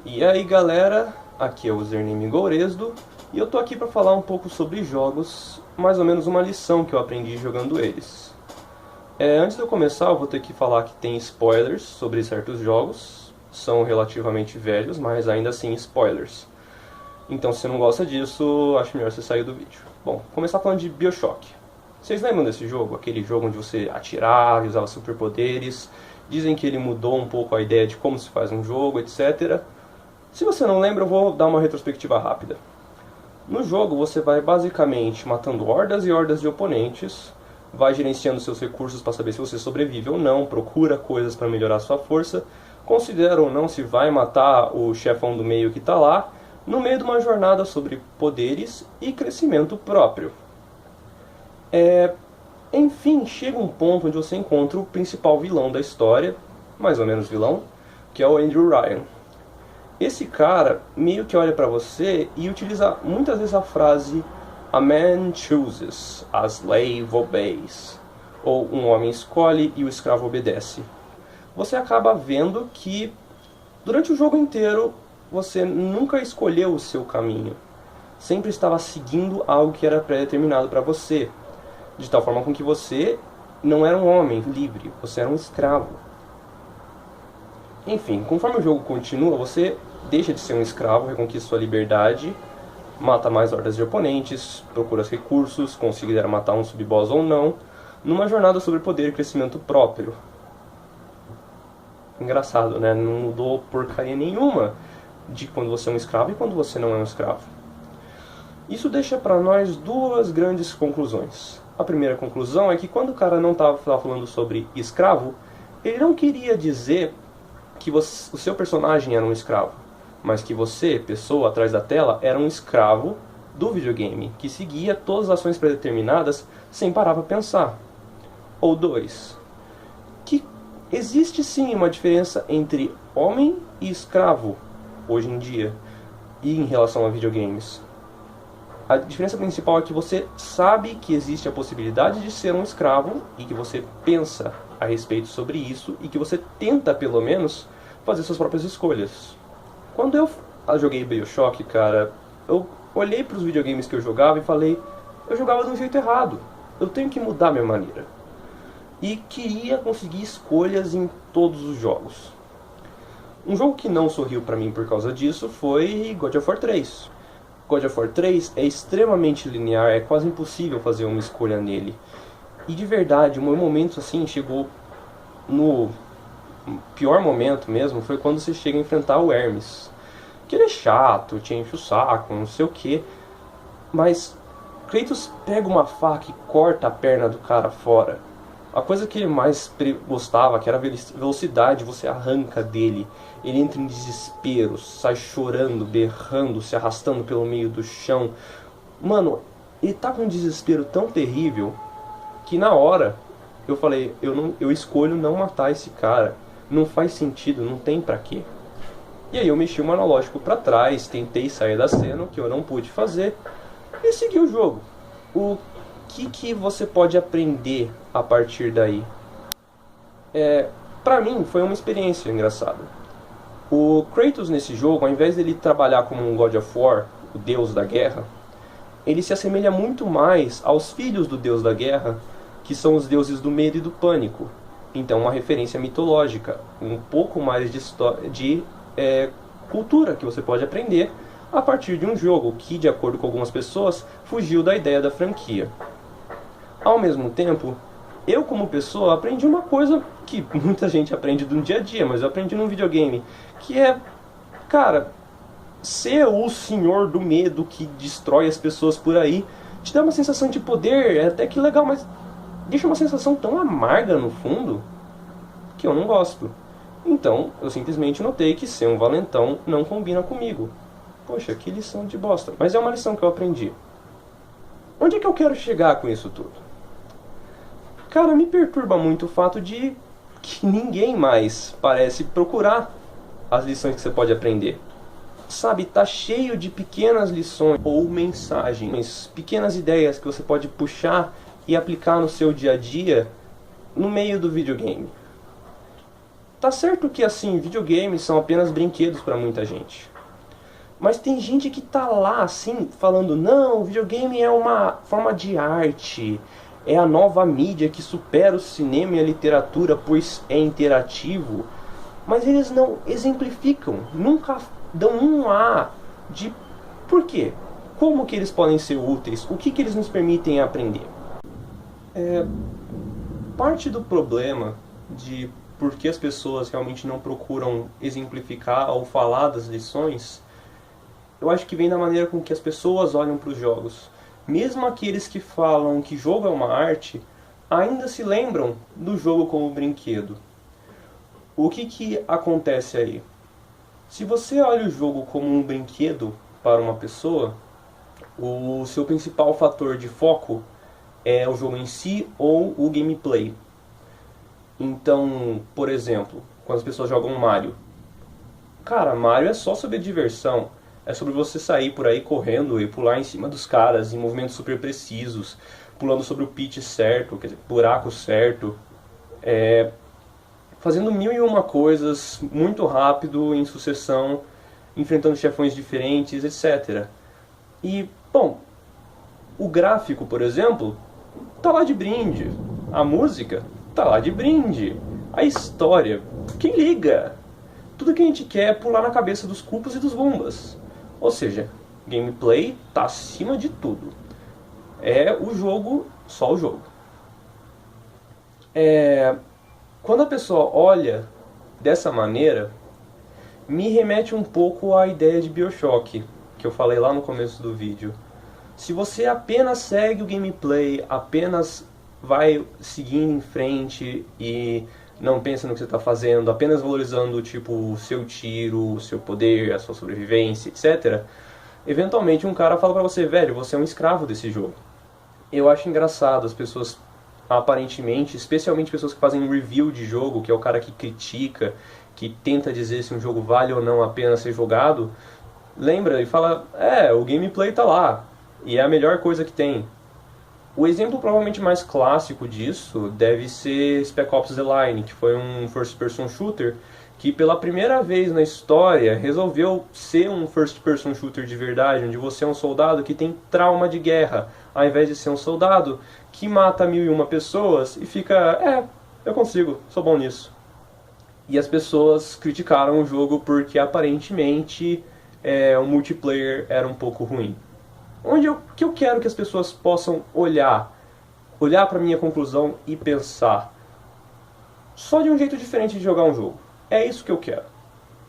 E aí galera, aqui é o Username Gouresdo e eu tô aqui pra falar um pouco sobre jogos, mais ou menos uma lição que eu aprendi jogando eles. Antes de eu começar, eu vou ter que falar que tem spoilers sobre certos jogos, são relativamente velhos, mas ainda assim spoilers. Então se você não gosta disso, acho melhor você sair do vídeo. Bom, começar falando de BioShock. Vocês lembram desse jogo? Aquele jogo onde você atirava e usava superpoderes. Dizem que ele mudou um pouco a ideia de como se faz um jogo, etc. Se você não lembra, eu vou dar uma retrospectiva rápida. No jogo você vai basicamente matando hordas e hordas de oponentes, vai gerenciando seus recursos para saber se você sobrevive ou não, procura coisas para melhorar sua força, considera ou não se vai matar o chefão do meio que está lá, no meio de uma jornada sobre poderes e crescimento próprio. Enfim, chega um ponto onde você encontra o principal vilão da história, mais ou menos vilão, que é o Andrew Ryan. Esse cara meio que olha pra você e utiliza muitas vezes a frase "A man chooses, a slave obeys", ou "um homem escolhe e o escravo obedece". Você acaba vendo que durante o jogo inteiro você nunca escolheu o seu caminho. Sempre estava seguindo algo que era pré-determinado para você, de tal forma com que você não era um homem livre, você era um escravo. Enfim, conforme o jogo continua, você deixa de ser um escravo, reconquista sua liberdade, mata mais hordas de oponentes, procura recursos, considera matar um sub-boss ou não, numa jornada sobre poder e crescimento próprio. Engraçado, né? Não mudou porcaria nenhuma de quando você é um escravo e quando você não é um escravo. Isso deixa pra nós duas grandes conclusões. A primeira conclusão é que quando o cara não estava falando sobre escravo, ele não queria dizer que o seu personagem era um escravo, mas que você, pessoa atrás da tela, era um escravo do videogame, que seguia todas as ações predeterminadas sem parar para pensar. Ou dois, que existe sim uma diferença entre homem e escravo hoje em dia, e em relação a videogames. A diferença principal é que você sabe que existe a possibilidade de ser um escravo e que você pensa a respeito sobre isso e que você tenta, pelo menos, fazer suas próprias escolhas. Quando eu joguei BioShock, cara, eu olhei para os videogames que eu jogava e falei, eu jogava de um jeito errado, eu tenho que mudar minha maneira. E queria conseguir escolhas em todos os jogos. Um jogo que não sorriu para mim por causa disso foi God of War 3. God of War 3 é extremamente linear, é quase impossível fazer uma escolha nele. E de verdade, o meu momento assim chegou no pior momento mesmo, foi quando você chega a enfrentar o Hermes. Que ele é chato, te enche o saco, não sei o que. Mas Kratos pega uma faca e corta a perna do cara fora. A coisa que ele mais gostava, que era a velocidade, você arranca dele. Ele entra em desespero, sai chorando, berrando, se arrastando pelo meio do chão. Mano, ele tá com um desespero tão terrível que na hora eu falei, eu escolho não matar esse cara. Não faz sentido, não tem pra quê. E aí eu mexi o analógico pra trás, tentei sair da cena, o que eu não pude fazer, e segui o jogo. O que você pode aprender a partir daí? Pra mim foi uma experiência engraçada. O Kratos nesse jogo, ao invés dele trabalhar como um God of War, o deus da guerra, ele se assemelha muito mais aos filhos do deus da guerra, que são os deuses do medo e do pânico. Então uma referência mitológica, um pouco mais de cultura que você pode aprender a partir de um jogo que, de acordo com algumas pessoas, fugiu da ideia da franquia. Ao mesmo tempo, eu como pessoa aprendi uma coisa que muita gente aprende no dia a dia, mas eu aprendi num videogame, que é, cara, ser o senhor do medo que destrói as pessoas por aí te dá uma sensação de poder, é até que legal, mas deixa uma sensação tão amarga no fundo que eu não gosto. Então, eu simplesmente notei que ser um valentão não combina comigo. Poxa, que lição de bosta. Mas é uma lição que eu aprendi. Onde é que eu quero chegar com isso tudo? Cara, me perturba muito o fato de que ninguém mais parece procurar as lições que você pode aprender. Sabe, tá cheio de pequenas lições ou mensagens, pequenas ideias que você pode puxar e aplicar no seu dia a dia no meio do videogame. Tá certo que assim, videogames são apenas brinquedos para muita gente. Mas tem gente que tá lá assim, falando, não, o videogame é uma forma de arte, é a nova mídia que supera o cinema e a literatura, pois é interativo. Mas eles não exemplificam, nunca dão um A de por quê? Como que eles podem ser úteis? O que eles nos permitem aprender? Parte do problema de por que as pessoas realmente não procuram exemplificar ou falar das lições, eu acho que vem da maneira com que as pessoas olham para os jogos. Mesmo aqueles que falam que jogo é uma arte, ainda se lembram do jogo como brinquedo. O que acontece aí? Se você olha o jogo como um brinquedo para uma pessoa, o seu principal fator de foco é o jogo em si ou o gameplay. Então, por exemplo, quando as pessoas jogam Mario, cara, Mario é só sobre diversão. É sobre você sair por aí correndo e pular em cima dos caras em movimentos super precisos, pulando sobre o pitch certo, quer dizer, buraco certo, fazendo mil e uma coisas muito rápido, em sucessão, enfrentando chefões diferentes, etc. E, bom, o gráfico, por exemplo, tá lá de brinde. A música tá lá de brinde. A história, quem liga? Tudo que a gente quer é pular na cabeça dos Koopas e dos Bombas. Ou seja, gameplay tá acima de tudo. É o jogo, só o jogo. Quando a pessoa olha dessa maneira, me remete um pouco à ideia de BioShock, que eu falei lá no começo do vídeo. Se você apenas segue o gameplay, apenas vai seguindo em frente e não pensa no que você está fazendo, apenas valorizando tipo, o seu tiro, o seu poder, a sua sobrevivência, etc., eventualmente um cara fala pra você, velho, você é um escravo desse jogo. Eu acho engraçado as pessoas, aparentemente, especialmente pessoas que fazem review de jogo, que é o cara que critica, que tenta dizer se um jogo vale ou não a pena ser jogado, lembra e fala, o gameplay tá lá, e é a melhor coisa que tem. O exemplo provavelmente mais clássico disso deve ser Spec Ops The Line, que foi um first-person shooter que pela primeira vez na história resolveu ser um first-person shooter de verdade, onde você é um soldado que tem trauma de guerra, ao invés de ser um soldado que mata 1001 pessoas e fica, eu consigo, sou bom nisso. E as pessoas criticaram o jogo porque aparentemente o multiplayer era um pouco ruim. Que eu quero que as pessoas possam olhar para minha conclusão e pensar só de um jeito diferente de jogar um jogo. É isso que eu quero.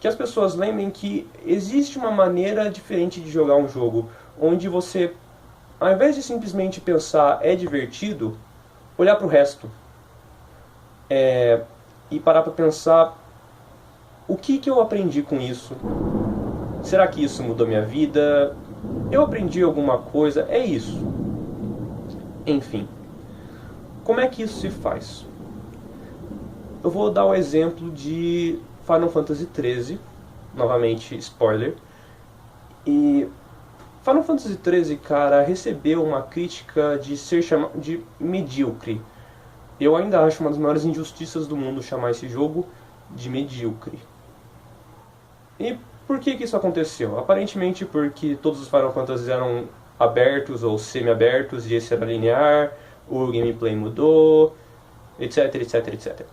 Que as pessoas lembrem que existe uma maneira diferente de jogar um jogo, onde você, ao invés de simplesmente pensar é divertido, olhar para o resto. E parar para pensar o que eu aprendi com isso. Será que isso mudou minha vida? Eu aprendi alguma coisa? É isso. Enfim. Como é que isso se faz? Eu vou dar o exemplo de Final Fantasy XIII. Novamente, spoiler. E Final Fantasy XIII, cara, recebeu uma crítica de ser chamado de medíocre. Eu ainda acho uma das maiores injustiças do mundo chamar esse jogo de medíocre. E por que isso aconteceu? Aparentemente porque todos os Final Fantasy eram abertos ou semi-abertos e esse era linear, o gameplay mudou, etc, etc, etc.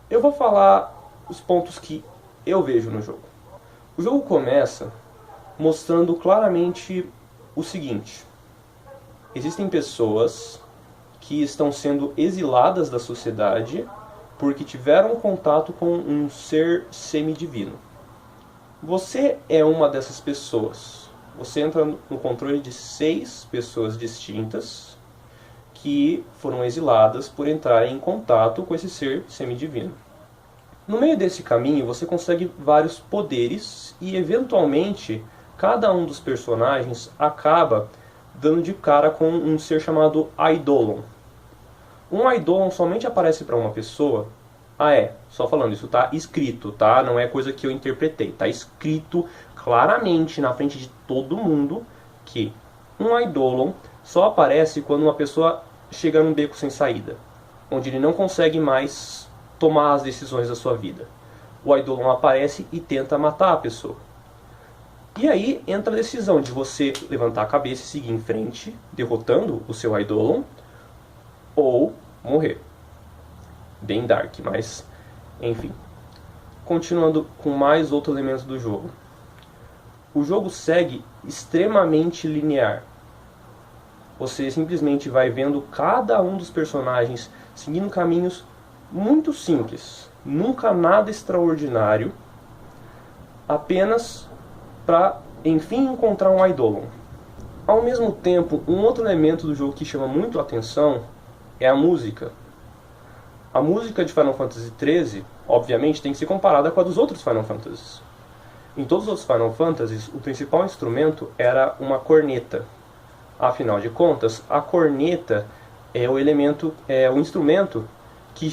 Eu vou falar os pontos que eu vejo no jogo. O jogo começa mostrando claramente o seguinte: existem pessoas que estão sendo exiladas da sociedade porque tiveram contato com um ser semidivino. Você é uma dessas pessoas. Você entra no controle de 6 pessoas distintas que foram exiladas por entrarem em contato com esse ser semidivino. No meio desse caminho você consegue vários poderes e eventualmente cada um dos personagens acaba dando de cara com um ser chamado Eidolon. Um Eidolon somente aparece para uma pessoa. Só falando, isso tá escrito, tá? Não é coisa que eu interpretei. Tá escrito claramente na frente de todo mundo que um Eidolon só aparece quando uma pessoa chega num beco sem saída, onde ele não consegue mais tomar as decisões da sua vida. O Eidolon aparece e tenta matar a pessoa. E aí entra a decisão de você levantar a cabeça e seguir em frente, derrotando o seu Eidolon, ou morrer. Bem dark, mas enfim. Continuando com mais outros elementos do jogo. O jogo segue extremamente linear. Você simplesmente vai vendo cada um dos personagens seguindo caminhos muito simples. Nunca nada extraordinário. Apenas para, enfim, encontrar um Eidolon. Ao mesmo tempo, um outro elemento do jogo que chama muito a atenção é a música. A música de Final Fantasy XIII, obviamente, tem que ser comparada com a dos outros Final Fantasies. Em todos os outros Final Fantasies, o principal instrumento era uma corneta. Afinal de contas, a corneta é o instrumento que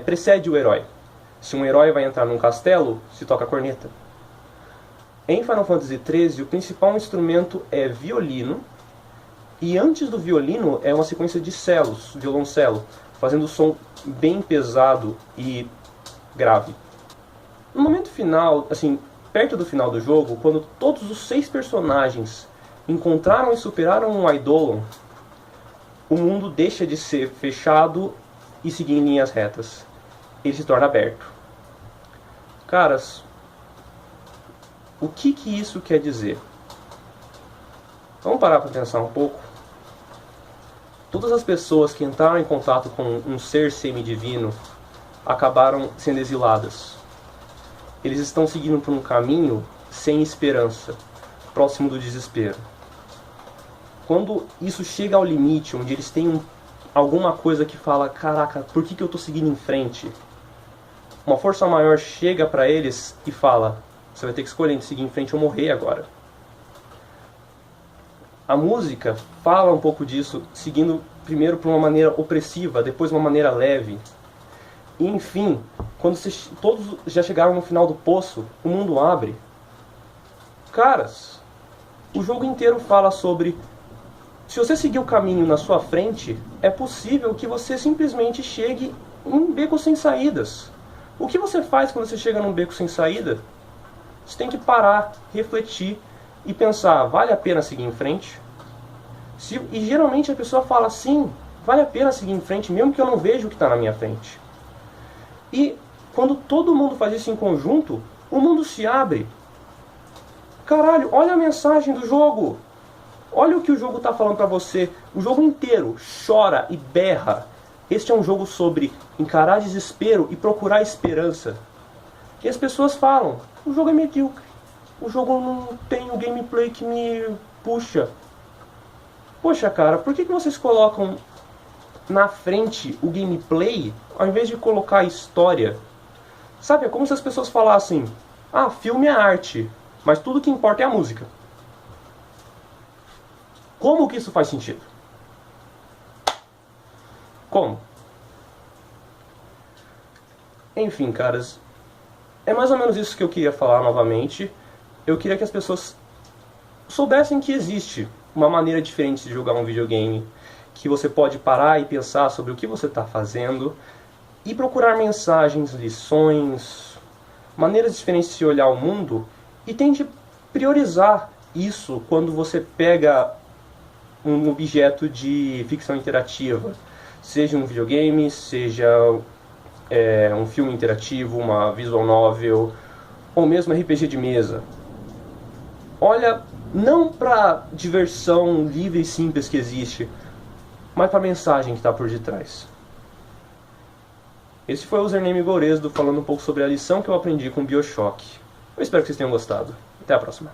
precede o herói. Se um herói vai entrar num castelo, se toca a corneta. Em Final Fantasy XIII, o principal instrumento é violino, e antes do violino é uma sequência de celos, violoncelo, fazendo som bem pesado e grave. No momento final, assim, perto do final do jogo, quando todos os 6 personagens encontraram e superaram um Eidolon, o mundo deixa de ser fechado e seguir em linhas retas. Ele se torna aberto. Caras, o que isso quer dizer? Vamos parar para pensar um pouco? Todas as pessoas que entraram em contato com um ser semidivino acabaram sendo exiladas. Eles estão seguindo por um caminho sem esperança, próximo do desespero. Quando isso chega ao limite, onde eles têm alguma coisa que fala, caraca, por que eu estou seguindo em frente? Uma força maior chega para eles e fala, você vai ter que escolher entre seguir em frente ou morrer agora. A música fala um pouco disso, seguindo primeiro por uma maneira opressiva, depois uma maneira leve. E enfim, quando todos já chegaram no final do poço, o mundo abre. Caras, o jogo inteiro fala sobre, se você seguir o caminho na sua frente, é possível que você simplesmente chegue em um beco sem saídas. O que você faz quando você chega num beco sem saída? Você tem que parar, refletir e pensar, vale a pena seguir em frente? E geralmente a pessoa fala, sim, vale a pena seguir em frente, mesmo que eu não veja o que está na minha frente. E quando todo mundo faz isso em conjunto, o mundo se abre. Caralho, olha a mensagem do jogo. Olha o que o jogo está falando para você. O jogo inteiro chora e berra. Este é um jogo sobre encarar desespero e procurar esperança. E as pessoas falam, o jogo é medíocre. O jogo não tem o gameplay que me puxa. Poxa, cara, por que vocês colocam na frente o gameplay ao invés de colocar a história? Sabe, é como se as pessoas falassem, ah, filme é arte, mas tudo que importa é a música. Como que isso faz sentido? Como? Enfim, caras, é mais ou menos isso que eu queria falar novamente. Eu queria que as pessoas soubessem que existe uma maneira diferente de jogar um videogame, que você pode parar e pensar sobre o que você está fazendo e procurar mensagens, lições, maneiras diferentes de se olhar o mundo, e tente priorizar isso quando você pega um objeto de ficção interativa, seja um videogame, seja um filme interativo, uma visual novel, ou mesmo RPG de mesa. Olha, não para diversão livre e simples que existe, mas para a mensagem que está por detrás. Esse foi o Username Goresdo falando um pouco sobre a lição que eu aprendi com BioShock. Eu espero que vocês tenham gostado. Até a próxima.